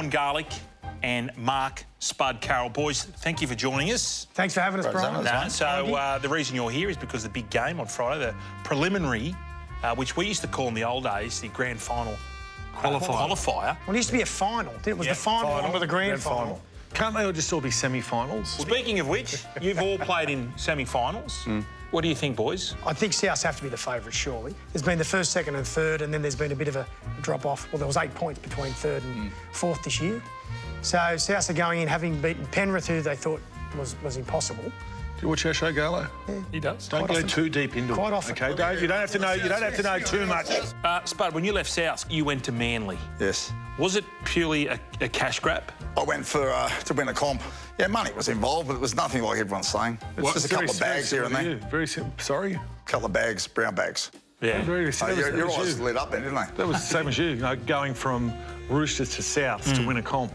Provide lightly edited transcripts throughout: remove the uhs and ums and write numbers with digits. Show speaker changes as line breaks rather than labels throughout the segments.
Sean Garlick and Mark Spud Carroll. Boys, thank you for joining us.
Thanks for having us, Brian.
The reason you're here is because the big game on Friday, the preliminary, which we used to call in the old days the grand final qualifier.
Well, it used to be a final. It was the final on with the grand final.
Can't they all just all be semi-finals?
Speaking of which, you've all played in semi-finals. What do you think, boys?
I think South have to be the favourites, surely. There's been the first, second and third, and then there's been a bit of a drop-off. Well, there was 8 points between third and fourth this year. So South are going in having beaten Penrith, who they thought was impossible.
Do you watch our show, Garlo?
Yeah.
He does.
Don't go too deep into it.
Quite often.
Okay, you don't have to know. You don't have to know too much.
Spud, when you left South, you went to Manly.
Yes.
Was it purely a cash grab?
I went for to win a comp. Yeah, money was involved, but it was nothing like everyone's saying. It's just a couple of bags here and there.
Very simple. Sorry.
A couple of bags, brown bags.
Yeah.
Your eyes lit up then, didn't they?
That was the same as you. Going from Roosters to South to win a comp.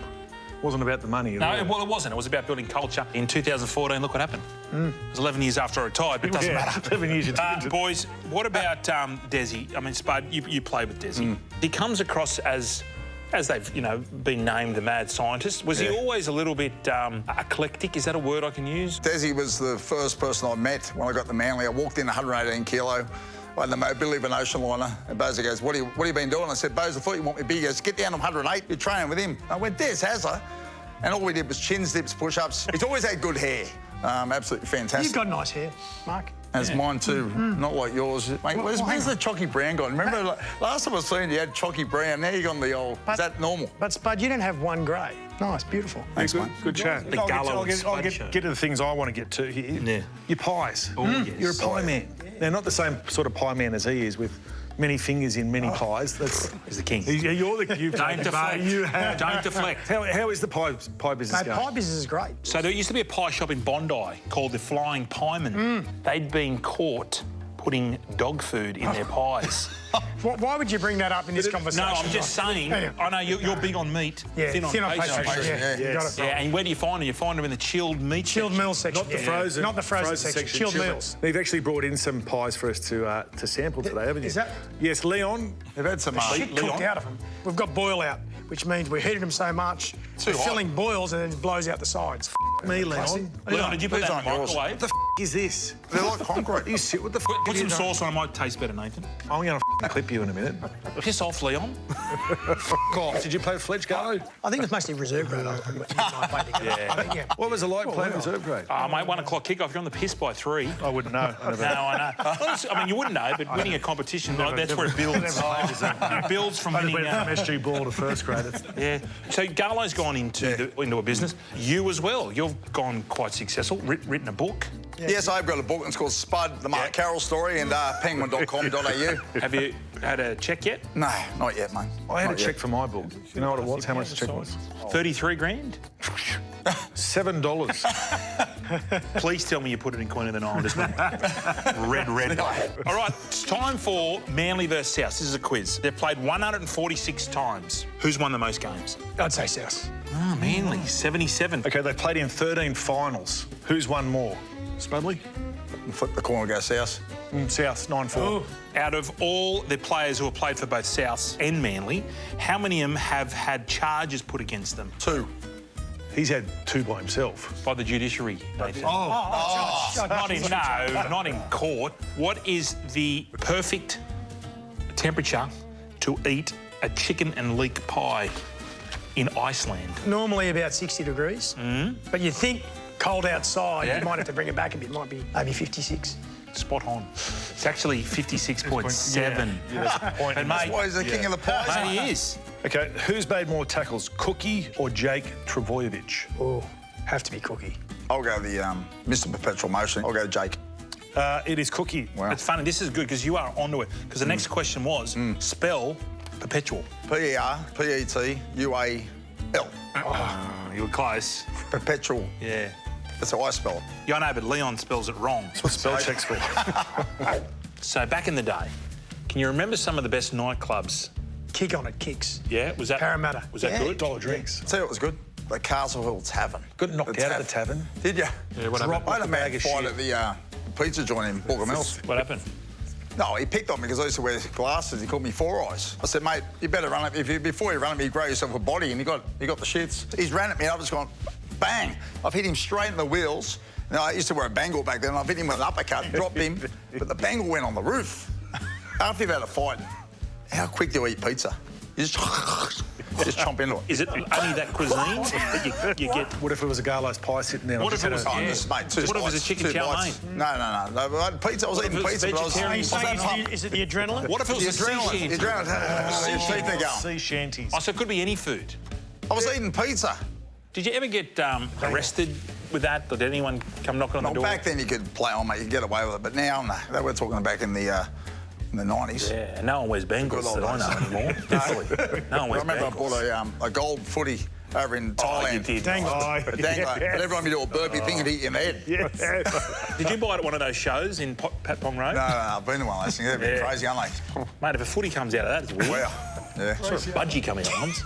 Wasn't about the money at all.
Well, it wasn't. It was about building culture. In 2014, look what happened. It was 11 years after I retired, but it doesn't matter.
11 years.
Boys, what about Desi? I mean, Spud, you played with Desi. He comes across as they've, been named the mad scientist. Was he always a little bit eclectic? Is that a word I can use?
Desi was the first person I met when I got to Manly. I walked in 118 kilo. I had the mobility of an ocean liner. And Bozo goes, what have you been doing? I said, Bozo, I thought you want me big. He goes, get down to 108. You're training with him. I went, Des, has I? And all we did was chins, dips, push-ups. He's always had good hair. Absolutely fantastic.
You've got nice hair, Mark.
As mine too, not like yours. Mate, where's the Chalky Brown gone? Remember, last time I seen you had Chalky Brown, now you got the old... Is that normal?
But, Spud, you don't have one grey. Nice, beautiful.
Thanks, mate.
Good chat. I'll get to the things I want to get to here.
Yeah.
Your pies.
Yes.
You're a pie man. Now, not the same sort of pie man as he is, with many fingers in many pies.
He's the king.
You're the...
Don't deflect. Don't deflect.
How is the pie business going?
Pie business is great.
So there used to be a pie shop in Bondi called the Flying Pieman. They'd been caught putting dog food in their pies.
Why would you bring that up in this conversation?
No, I'm just saying. I know you're big on meat.
Yeah,
thin on
pastry.
Yeah.
You got it.
Yeah, and where do you find them? You find them in the chilled meat
Chilled
section.
meal section.
Not the frozen.
Not the frozen section. Chilled meals.
They've actually brought in some pies for us to sample today, haven't you?
Is that...
Yes, Leon.
They've had some...
Shit cooked out of them. We've got boil out, which means we heated them so much,
Too
the
hot.
filling boils and then it blows out the sides.
Me, Leon.
Leon, did you put
These
that in the
aren't yours.
microwave?
What the is this?
They're like concrete.
You sit. What the
Put some sauce on it, might taste better, Nathan.
I'm going to clip you in a minute.
Piss off, Leon.
God, did you play Fledge Garlo?
I think it was mostly reserve grade.
What was it like playing reserve grade?
Mate, 1 o'clock kickoff, you're on the piss by 3.
I wouldn't know.
No, I know. Honestly, I mean, you wouldn't know, but winning a competition, that's where it builds. It builds from winning.
From SG ball to first grade.
Yeah. So Garlo's gone into a business. You as well. You've gone quite successful. Written a book.
Yes, I've got a book. It's called Spud, the Mark Carroll story, and penguin.com.au.
Have you had a check yet?
No, not yet, mate.
I had a
Not
check
yet.
for my book. You know what it was? How much the check was?
33 grand?
$7.
Please tell me you put it in Queen of the Nile. Just red. All right, it's time for Manly versus South. This is a quiz. They've played 146 times. Who's won the most games?
I'd say South.
Oh, Manly, 77.
Okay, they've played in 13 finals. Who's won more? Smedley?
Flip the corner, go south.
South, 9-4.
Out of all the players who have played for both Souths and Manly, how many of them have had charges put against them
2.
He's had 2 by himself.
by the judiciary, Nathan?
Not
Not in court. What is the perfect temperature to eat a chicken and leek pie in Iceland?
Normally about 60 degrees. But you think cold outside, you might have to bring it back a bit. Might be maybe 56.
Spot on. It's actually 56.7. But mate,
Why is the king of the pies?
mate, he is.
Okay, who's made more tackles, Cookie or Jake Trbojevic?
Oh, have to be Cookie.
I'll go the Mr. Perpetual Motion. I'll go Jake.
It is Cookie.
Wow.
It's funny. This is good because you are onto it. Because the next question was spell perpetual.
P-E-R-P-E-T-U-A-L.
You were close.
Perpetual.
Yeah.
That's how I spell it.
Yeah, I know, but Leon spells it wrong.
That's what spell check's for.
So back in the day, can you remember some of the best nightclubs?
Kick on it, Kicks.
Yeah, was that
Parramatta.
Was that
Yeah.
good?
Dollar drinks.
Tell you what was good. The Castle Hill Tavern.
Got knocked out at the tavern.
Did you?
Yeah, what happened?
I had a
Bag
mad
of
fight
shit.
at the pizza joint in Booker Mills.
What happened?
No, he picked on me because I used to wear glasses. He called me Four Eyes. I said, mate, you better run it. Before you run at me, you grow yourself a body, and you got the shits. He's ran at me, and I've just gone, bang. I've hit him straight in the wheels. Now, I used to wear a bangle back then. I've hit him with an uppercut, dropped him, but the bangle went on the roof. After you've had a fight, how quick do you eat pizza? You just chomp into it.
Is it only that cuisine that you get?
What if it was a Garlo's pie sitting there?
What if it was?
Oh,
Yeah.
just, mate, two
What if it was a
bites,
chicken
two
chow
bites.
mein?
No. I had pizza. I was eating
if it was
pizza, but I was...
vegetarian?
Are you
What's
saying is it the adrenaline?
What if it was a sea shanty?
The adrenaline. Your teeth are going.
Sea shanties.
Oh, so it could be any food.
I was eating pizza.
Did you ever get arrested with that? Or did anyone come knocking on the
Well,
door?
back then you could play on, mate. You could get away with it. But now, no. We're talking back in the 90s.
Yeah, no one wears bangles
Good old
that I know
days.
anymore. Definitely. No one
I
wears
remember I
bangles.
bought a gold footy over in
Oh,
Thailand.
you did.
Dangle.
Oh,
A dangler.
yes.
But every time you do a burpee thing, it'd hit you in the head.
Yes.
Did you buy it at one of those shows in Pat Pong Road?
No, I've been to one of those things. They've been
Yeah.
crazy, aren't they?
Mate, if a footy comes out of that, it's weird.
Wow. Yeah.
Saw a budgie coming on once.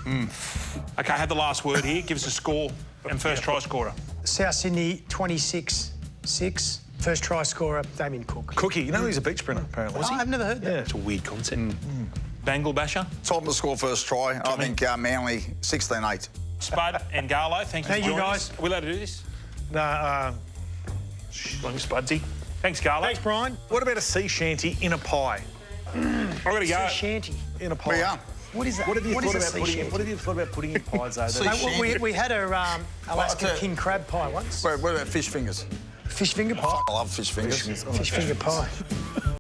OK, I have the last word here. Give us a score and first try scorer.
South Sydney 26-6. First try scorer, Damien Cook.
Cookie, you know he's a beach sprinter, apparently.
Oh, I've never heard that.
Yeah.
It's a weird concept. Bangle Basher,
Top of the score first try. I think Manly 16-8.
Spud and Garlo, thank you
Thank
for
you,
joining
guys.
us. Are we allowed to do this?
No,
Long Spudsy. Thanks, Garlo.
Thanks, Brian.
what about a sea shanty in a pie?
I've got to go.
Sea shanty.
In a pie.
Where you are?
What is that?
What have you
What
thought
is a
about
sea
putting?
shanty?
What have you thought about putting in pies though?
Sea
that-
shanty.
We had a Alaska
Well,
king crab pie once.
What about fish fingers?
Fish finger pie.
I love fish fingers.
Fish finger pie.